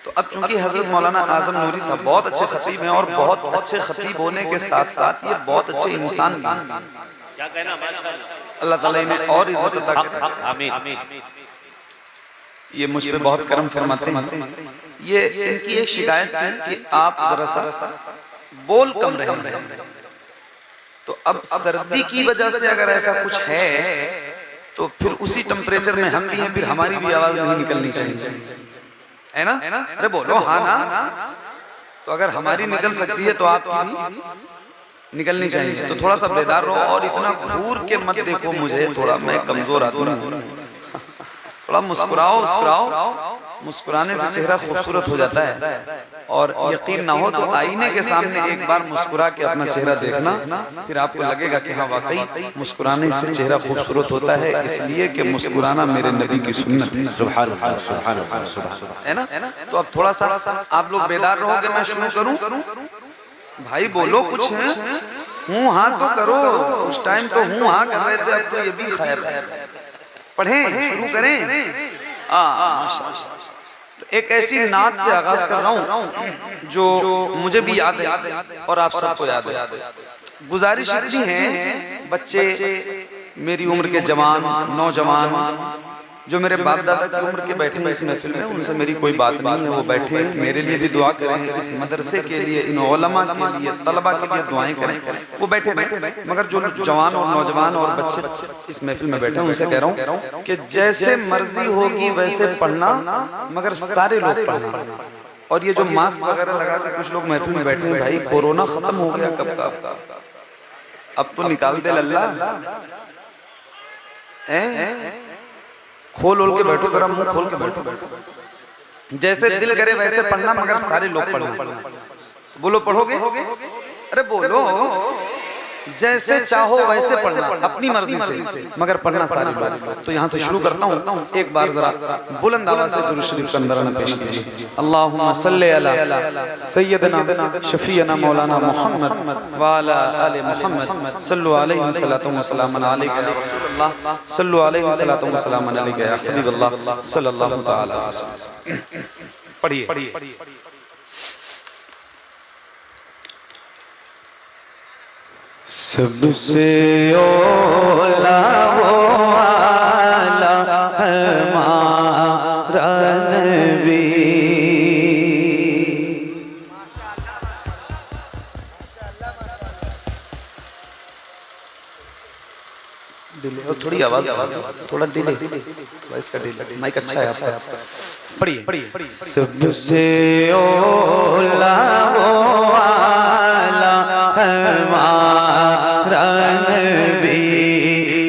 तो अब चूंकि हजरत मौलाना आजम नूरी साहब बहुत अच्छे खतीब हैं और बहुत अच्छे खतीब होने के साथ साथ ये बहुत अच्छे इंसान भी हैं। क्या कहना माशाअल्लाह, अल्लाह ताला इन्हें और इज्जत अता करे। आमीन। ये मुझ पे बहुत करम फरमाते हैं। ये इनकी एक शिकायत थी कि आप जरा सा बोल कम रहे। तो अब सर्दी की वजह से अगर ऐसा कुछ है तो फिर उसी टेम्परेचर में हम भी हैं, फिर हमारी भी आवाज नहीं निकलनी चाहिए, है ना? अरे बोलो हाँ ना। तो अगर हमारी निकल सकती है तो आपकी भी निकलनी चाहिए। तो थोड़ा सा बेदार रहो और इतना घूर के मत देखो मुझे, थोड़ा मैं कमजोर आदमी हूँ। थोड़ा मुस्कुराओ, मुस्कुराने से चेहरा खूबसूरत हो जाता है। और यकीन ना हो तो आईने के सामने एक बार मुस्कुरा के अपना चेहरा देखना, फिर आपको लगेगा कि हाँ वाकई मुस्कुराने से चेहरा खूबसूरत होता है, इसलिए कि मुस्कुराना मेरे नबी की सुन्नत है। सुभान अल्लाह, सुभान अल्लाह, सुभान अल्लाह। है ना? तो अब थोड़ा सा आप लोग बेदार रहोगे, मैं शुरू करूं? भाई बोलो कुछ है, हूँ हाँ तो करो। उस टाइम तो हूँ हाँ कर रहे थे, अब तो ये भी खैर पढ़ें, शुरू करें। तो एक ऐसी नात से आगाज कर रहा हूँ जो मुझे भी याद है और आप सबको याद है। गुजारिश इतनी है, बच्चे मेरी उम्र के जवान, नौजवान जो मेरे बाप दादा की उम्र के बैठे हैं इस महफिल में, उनसे मेरी कोई बात नहीं है। वो बैठे मेरे लिए भी दुआ करें, इस मदरसे के लिए, इन उलमा के लिए, तलबा के लिए दुआएं करें। वो बैठे मगर जो जवान और नौजवान और बच्चे इस महफिल में बैठे हैं उनसे कह रहा हूँ कि जैसे मर्जी होगी वैसे पढ़ना, मगर सारे लोग पढ़ना। और ये जो मास्क वगैरह लगा के कुछ लोग महफिल में बैठे हैं, भाई कोरोना खत्म हो गया कब का, अब तो निकाल दे लल्ला। खोल के बैठो, जरा मुंह खोल के बैठो। जैसे दिल करे वैसे पढ़ना, मगर सारे लोग पढ़ना। बोलो पढ़ोगे? अरे बोलो, जैसे चाहो वैसे पढ़ना, अपनी मर्जी से, मगर पढ़ना सारे लोग। तो यहाँ से शुरू करता हूँ। एक बार जरा बुलंद आवाज से दुरूद शरीफ का नज़राना पेश कीजिए। अल्लाहुम्मा सल्ली अला सय्यदना शफीअना मौलाना मुहम्मद व अला आले मुहम्मद सल्लु अलैहि सल्लतु व सलाम अलैका या रसूलल्लाह सल्लु अलैहि सल्लतु व सलाम अलैका या हबीबल्लाह सल्लल्लाहु तआला अलैहि वसल्लम। पढ़िए। सबसे ओला वो आला हमारा नबी। डिले, थोड़ी आवाज, थोड़ा डिले, वॉइस का डिले, माइक अच्छा है आपका। पढ़िए। सबसे ओला वो आला हमारा नबी,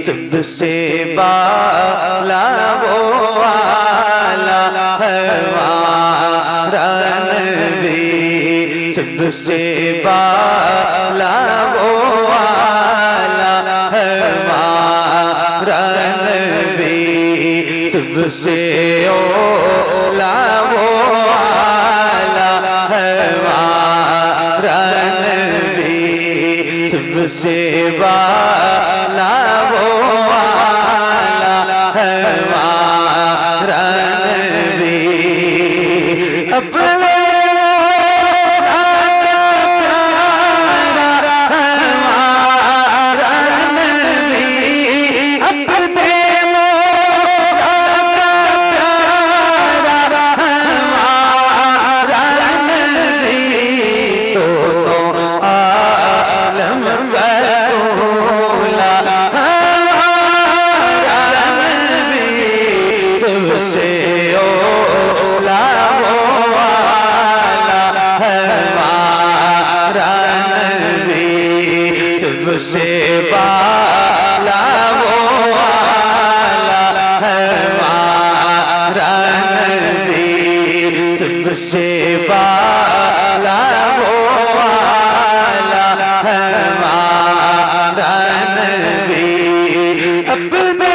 सबसे बाला वो आला हमारा नबी, सबसे बाला वो आला हमारा नबी, सबसे ओला वो आला हमारा नबी, सबसे बाला वो आला हमारा नबी। अपने से बाला वो आला सबसे वाला वो वाला हमारा नबी अपने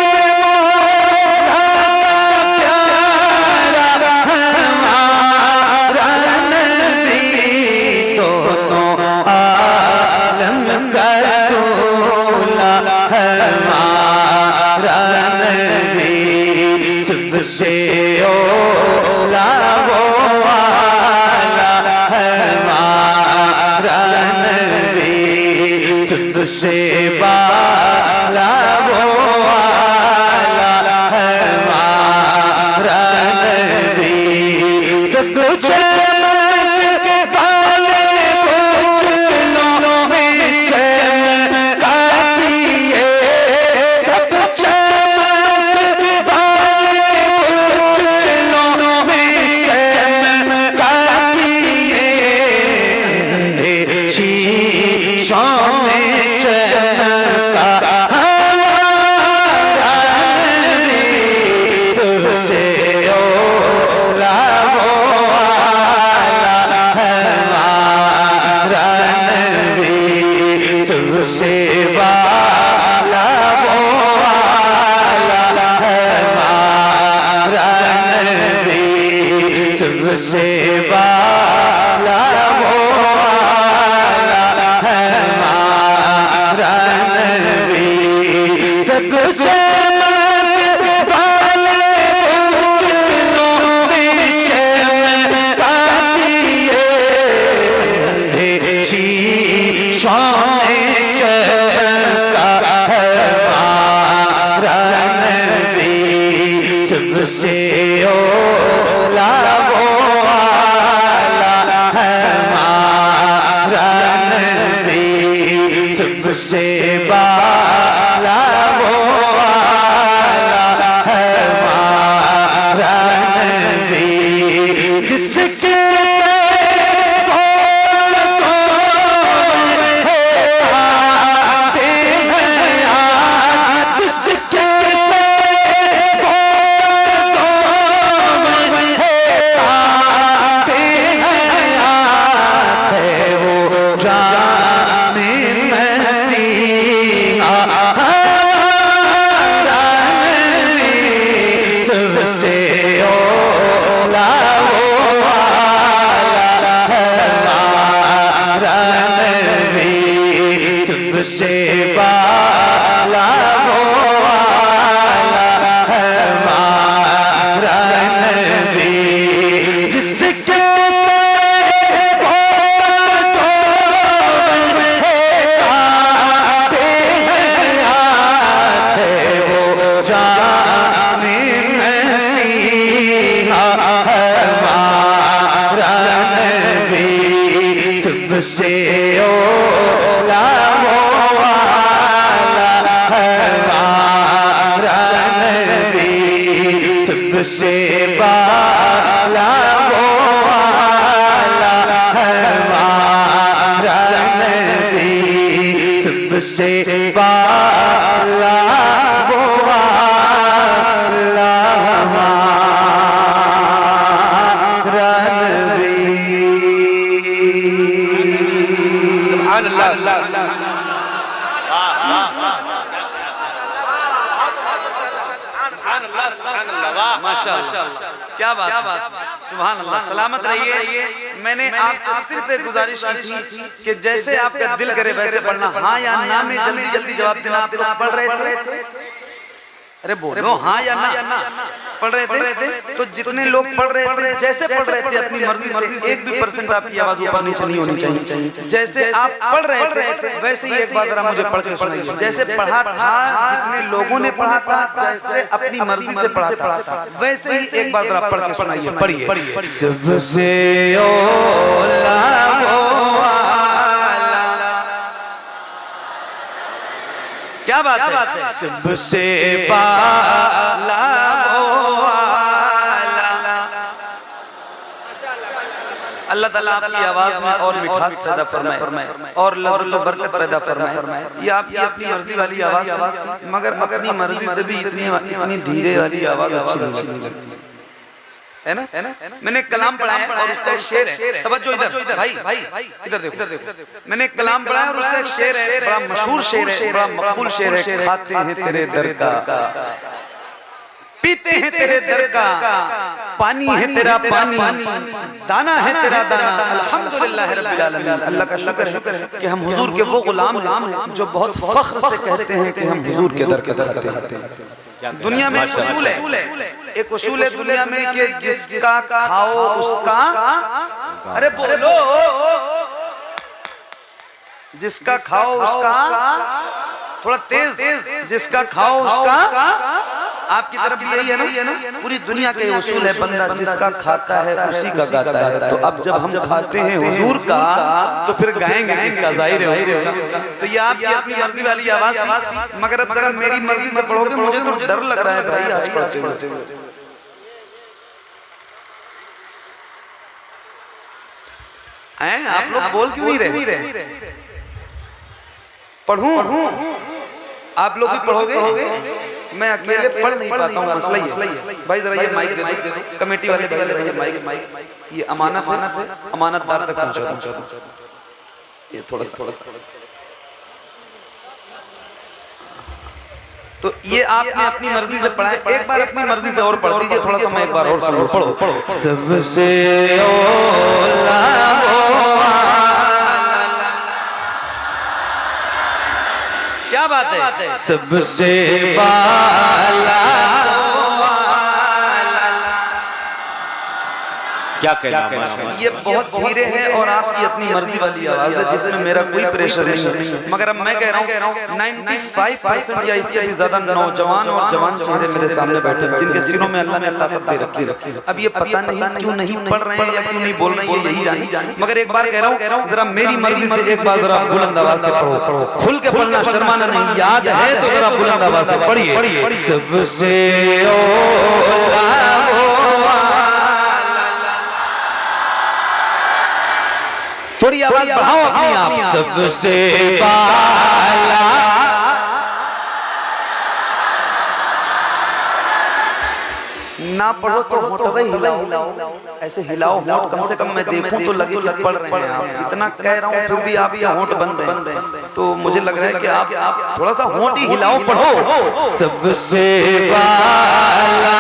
से ओला वो वाला हमारा नबी सबसे वाला वो वाला हमारा नबी सब चमक वाले कुछ लोगों में चमकाती है सब से वाला वो वाला हमारा नबी सब चमक वाले कुछ लोगों में चमकाती है शीशों में चमका हमारा नबी सबसे ओला सबसे वाला वो वाला हमारा नबी जिसके जिसके से वाला वो वाला हमारा नबी जिसके वो जाने मसीहा हमारा नबी सबसे ओला सबसे वाला वो वाला हमारा नबी सबसे वाला वो वाला हमारा नबी सुभान अल्लाह माशाअल्लाह क्या बात सुभान अल्लाह सलामत रहिए। मैंने आपसे सिर्फ एक गुजारिश की थी कि जैसे आपका दिल करे वैसे पढ़ना, हाँ या ना में जल्दी जल्दी जवाब देना। आप लोग पढ़ रहे थे, अरे बोलो हाँ या ना पढ़ रहे थे, तो जितने लोग पढ़ रहे थे जैसे पढ़ रहे थे अपनी मर्जी से, 1% आपकी आवाज ऊपर नीचे नहीं होनी चाहिए। जैसे आप पढ़ रहे थे वैसे ही एक बार जरा मुझे पढ़ के सुनाइए। जैसे पढ़ा था, जितने लोगों ने पढ़ा था, जैसे अपनी मर्जी से पढ़ा था, वैसे ही एक बार जरा पढ़ के सुनाइए। पढ़िए सबसे ओला वो क्या बात है, सबसे वाला अल्लाह ताला आपकी आवाज में और मिठास पैदा फरमाए और लज़्ज़त और बरकत पैदा फरमाए। ये आपकी अपनी मर्जी वाली आवाज, मगर अपनी मर्जी से भी इतनी धीरे वाली आवाज अच्छी नहीं लगती। है ना? मैंने कलाम पढ़ा है और उसका एक शेर है, तवज्जो इधर भाई इधर देखो, मैंने कलाम पढ़ा है और उसका एक शेर है, बड़ा मशहूर शेर है, बड़ा मकबूल शेर है, खाते हैं तेरे दर का, पीते हैं तेरे दर का, पानी है तेरा पानी, दाना है तेरा दाना, अल्हम्दुलिल्लाह रब्बिल आलमीन। अल्लाह का शुक्र है कि हम हुजूर के वो गुलाम हैं जो बहुत फख्र से कहते हैं कि हम हुजूर के दर खाते हैं। दुनिया में एक उसूल है दुनिया में कि जिसका खाओ उसका, अरे बोलो, जिसका खाओ उसका, थोड़ा तेज, जिसका खाओ उसका, आपकी तरफ भी यही है ना? पूरी दुनिया का ये उसूल है, बंदा जिसका खाता है उसी का गाता है। तो अब जब हम खाते हैं हुजूर का तो फिर गाएंगे किसका? जाहिर है। तो ये आपकी अपनी मर्जी वाली आवाज थी, मगर अब जरा मेरी मर्जी से पढ़ोगे मुझे तो डर लग रहा है भाई आज पढ़ते हुए। आप लोग बोल क्यों नहीं रहे? पढ़ूं? आप लोग भी पढ़ोगे? मैं अकेले पढ़ नहीं पाता हूँ, मसला ही है। भाई जरा ये माइक दे दो, कमेटी वाले भाई जरा ये माइक, ये अमानत है, अमानतदार तक पहुंचा दो। ये थोड़ा सा तो ये आपने अपनी मर्जी से पढ़ा है, एक बार अपनी मर्जी से और पढ़ दीजिए, थोड़ा सा मैं एक बार और सुनो, पढ़ो। सबसे क्या बात है? सबसे बाला, क्या कहना? ये बहुत धीरे है और आपकी अपनी मर्जी वाली आवाज है जिसमें मेरा कोई प्रेशर नहीं है, मगर अब मैं कह रहा हूँ 95% या इससे भी ज्यादा नौजवान और जवान चेहरे मेरे सामने बैठे हैं जिनके सिरों में अल्लाह ने ताकत दे रखी है। अब ये पता नहीं क्यों नहीं पढ़ रहे हैं या क्यों नहीं बोल रहे हैं, यही जानी, मगर एक बार कह रहा हूँ जरा मेरी मर्जी से एक बार जरा बुलंद आवाज से पढ़ो, खुल के पढ़ना, शर्माना नहीं, याद है तो जरा बुलंद आवाज से पढ़िए। सबसे थोड़ी आवाज बढ़ाओ अपनी आप। सबसे बाला, ना पढ़ो तो होठवे हिलाओ, ऐसे हिलाओ होठ, कम से कम मैं देखूं तो लगे कि पढ़ रहे हैं आप। इतना कह रहा हूं फिर भी आप ये होठ बंद है, तो मुझे लग रहा है कि आप थोड़ा सा होठ ही हिलाओ, पढ़ो। सबसे बाला,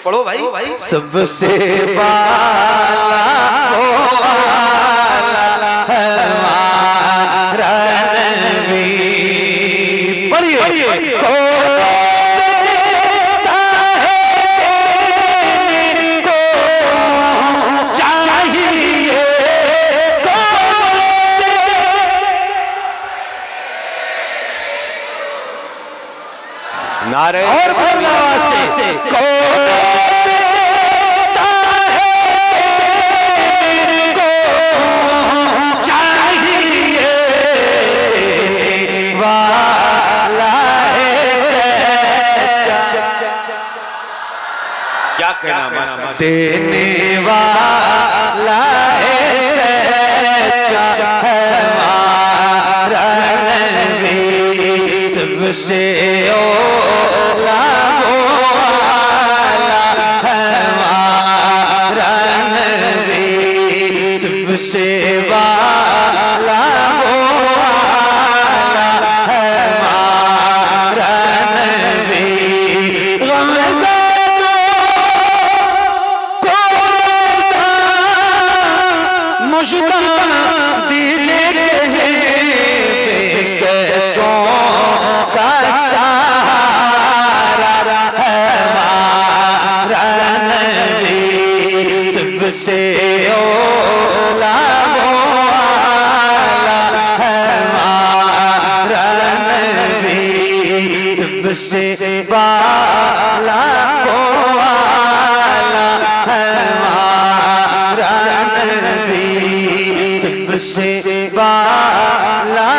पढ़ो भाई। सबसे बाला हमारा नबी, पढ़िए। नारे और बोलना से क्या कहना? देने वाला है सच्चा हमारा नबी, सबसे ओला हमारा नबी, सबसे वाला हमारा नबी। मुझको दीजिए कैसों का सहारा हमारा नबी, सबसे ओला हमारा नबी, सबसे बाला हमारा नबी, सबसे बाला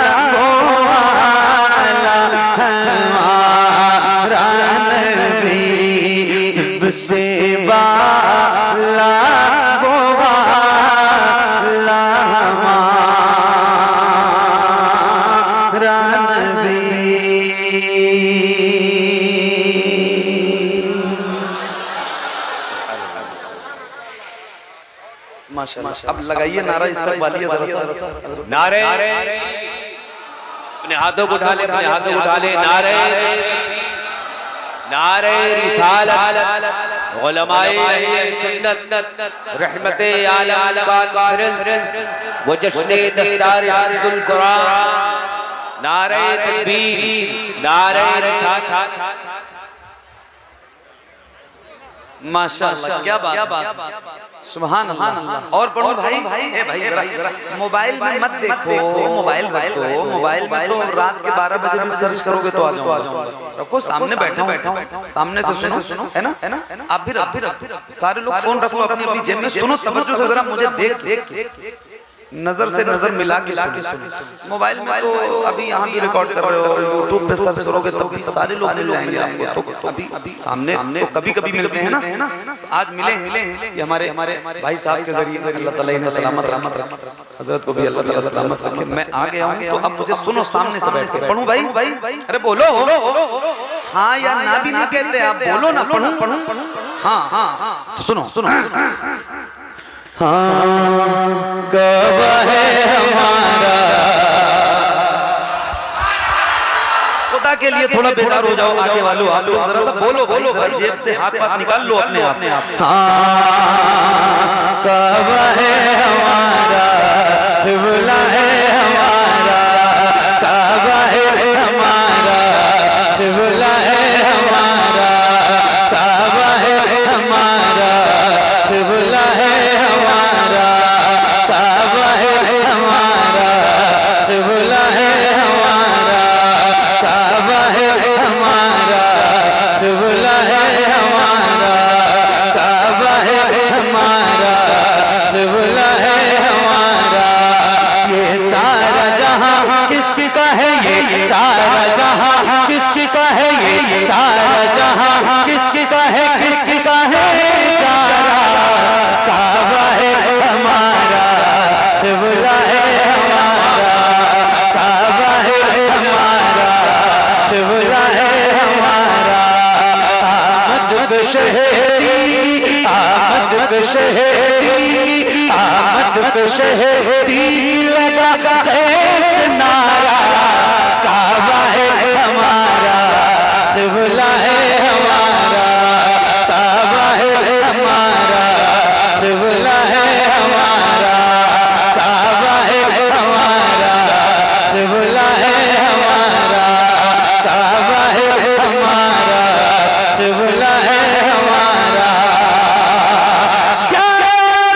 हमारा नबी, सबसे बाला हमारा नबी। माशाल्लाह। अब लगाइए नारा इस्तकबालिया जरा सा। नारे अपने हाथों को उठा ले, अपने हाथों को उठा ले। नारे नारे रिसालत उलमाए सुन्नत रहमते आलम व जश्ने दस्तार हिफ्जुल कुरान। नारे तकबीर, नारे रिसालत। माशाअल्लाह, क्या बात, सुभान अल्लाह। और पढ़ो भाई, ए भाई जरा मोबाइल में मत देखो, मोबाइल में तो रात के 12 बजे भी सर्च करोगे तो आ जाऊंगा। रखो सामने बैठा हूं, सामने से सुनो, है ना। आप भी सारे लोग फोन रख लो अपनी अपनी जेब में, सुनो तवज्जो से जरा, मुझे देख नजर से नजर मिला के सुनो। मोबाइल में तो अभी यहाँ भी रिकॉर्ड कर रहे हो, यूट्यूब पे सर्च करोगे तो भी सारे लोग मिल जाएंगे आपको। तो अभी सामने तो कभी मिलते हैं ना। तो आज मिले ये हमारे भाई साहब के जरिए अल्लाह ताला इन्हें सलामत रखे, हजरत को भी अल्लाह ताला सलामत रखे। मैं आ गया हूँ तो अब मुझे सुनो, सामने से बैठ के पढ़ूं भाई। अरे बोलो, हाँ या ना भी नहीं कहते आप, बोलो ना, पढ़ूं। हाँ तो सुनो। हाँ गवाह है हमारा। खुदा के लिए थोड़ा बेदार हो जाओ आगे वालों, आप जरा सा बोलो भाई, जेब से हाथ निकाल लो अपने आप। हाँ गवाह है हमारा, क़िबला है हमारा, काबा है हमारा, क़िबला है हमारा, काबा है हमारा, क़िबला है हमारा, काबा है हमारा, क़िबला है हमारा, काबा है हमारा, क़िबला है हमारा, काबा है हमारा, क़िबला है हमारा। ये सारा जहां किसका है, ये सारा जहां किसका है, ये सारा जहां किसका है, किसका है काबा है हमारा, क़िबला है हमारा, काबा है हमारा, क़िबला है हमारा। आमद पे शहरी, आमद पे शहरी, आमद पे शहरी लगा कैसे नारा, काबा है हमारा, क़िबला है हमारा, काबा है हमारा, क़िबला है हमारा, काबा है हमारा, क़िबला है हमारा, काबा है हमारा, क़िबला है हमारा। क्या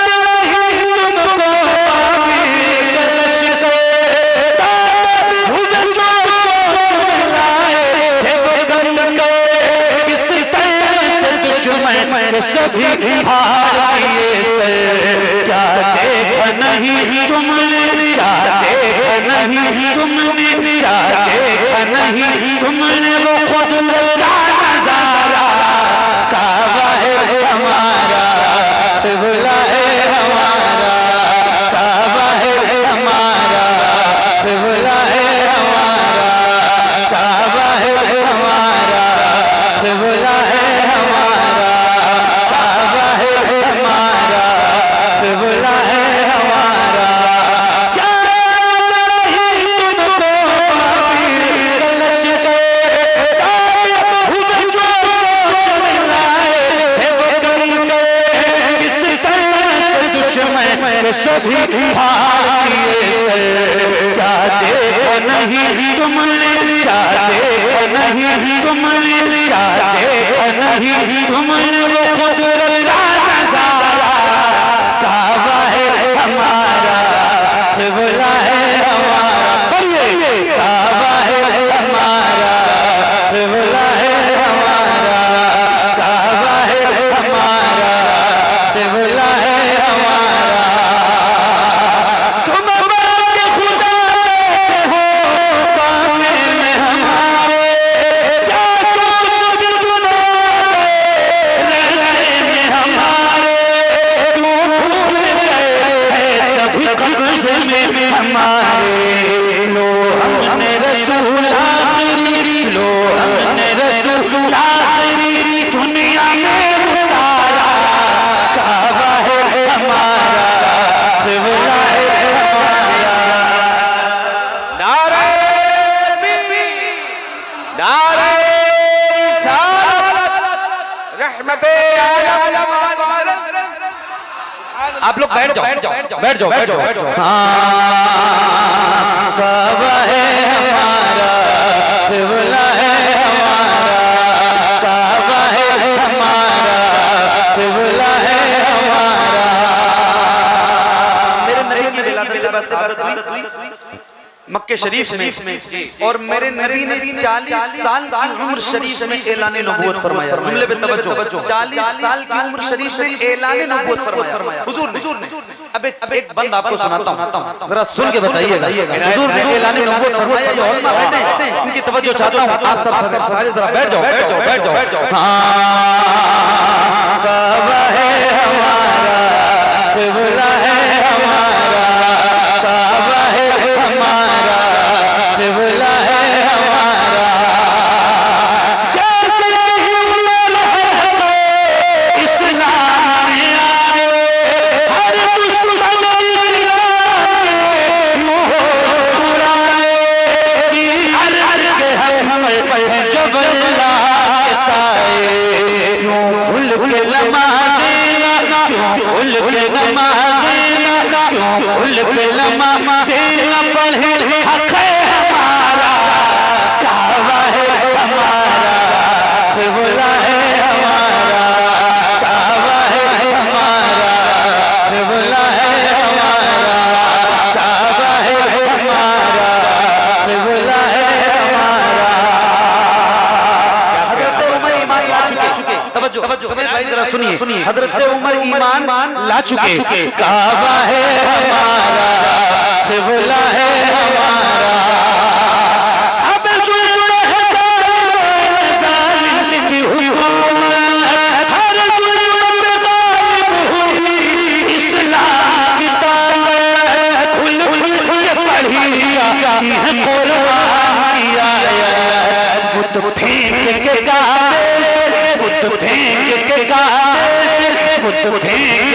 नहीं तुमको कलश से मुझे जो मिलाए थे बदन के, किस तरह से दुश्मन सभी हार किए सर। क्या देखा नहीं तुमने, क्या देखा नहीं तुमने, क्या देखा नहीं तुमने वो खुद का नजारा, काबा है हमारा, क़िबला है हमारा, काबा है हमारा, क़िबला है हमारा, काबा है हमारा, क़िबला है हमारा, काबा है हमारा, क़िबला है हमारा। क्या नहीं तुमको कलश से मुझे जो मिलाए थे बदन के, किस तरह से दुश्मन सभी हार किए सर। क्या देखा नहीं तुमने, क्या देखा नहीं तुमने, क्या देखा नहीं तुमने वो कुदरत का नजारा, काबा है हमारा, क़िबला है हमारा। बोलिए काबा है हमारा, क़िबला है हमारा, काबा है हमारा, क़िबला है हमारा। तुम बाके खुदा हो कामे में हमारे, क्या सोच तुम्हारे रास्ते में हमारे, नारे रिसालत रहमते आलम। आप लोग बैठ जाओ बैठ जाओ बैठ जाओ। हाँ काबा है हमारा, क़िबला है हमारा, काबा है हमारा, क़िबला है हमारा। मेरे नबी की विलादत बस आदत हुई मक्के शरीफ में, और मेरे नबी ने 40 साल की उम्र शरीफ में ऐलान नबूवत फरमाया। जुमले पे तवज्जो, 40 साल की उम्र शरीफ में ऐलान नबूवत फरमाया हुजूर ने। अब एक बंद आपको सुनाता हूं, जरा सुन के बताइएगा। हुजूर ने ऐलान नबूवत फरमाया, जो उलमा बैठे हैं उनकी तवज्जो चाहता हूं। आप सब सारे जरा बैठ जाओ। हाँ काबा है हमारा, क़िबला है हमारा, काबा है हमारा, क़िबला है हमारा। जैसे इस्लाम में आए हर दुश्मन मुस्कुराए, अर्ज के हम जब अल्लाह के साए, क्यों खुल के नमाज़ें, क्यों खुल के नमाज़ें, क्यों खुल के नमाज़ें पढ़े, हक़ है हमारा, काबा है हमारा, क़िबला है हमारा, काबा है हमारा, क़िबला है हमारा, काबा है हमारा, क़िबला है हमारा। हज़रत उमर ईमान ला चुके। तवज्जो भाई जरा सुनिए। हज़रत उमर ईमान ला चुके। काबा है हमारा, क़िबला है हमारा। अब जुल्म है ज़ालिम की हुकूमत, हर जुल्म पे गालिब हुई इस्लाम की ताकत। खुल के पढ़ी है कुरान की आयत, बुत फेंक के काबे, बुत फेंक के काबे, बुत फेंक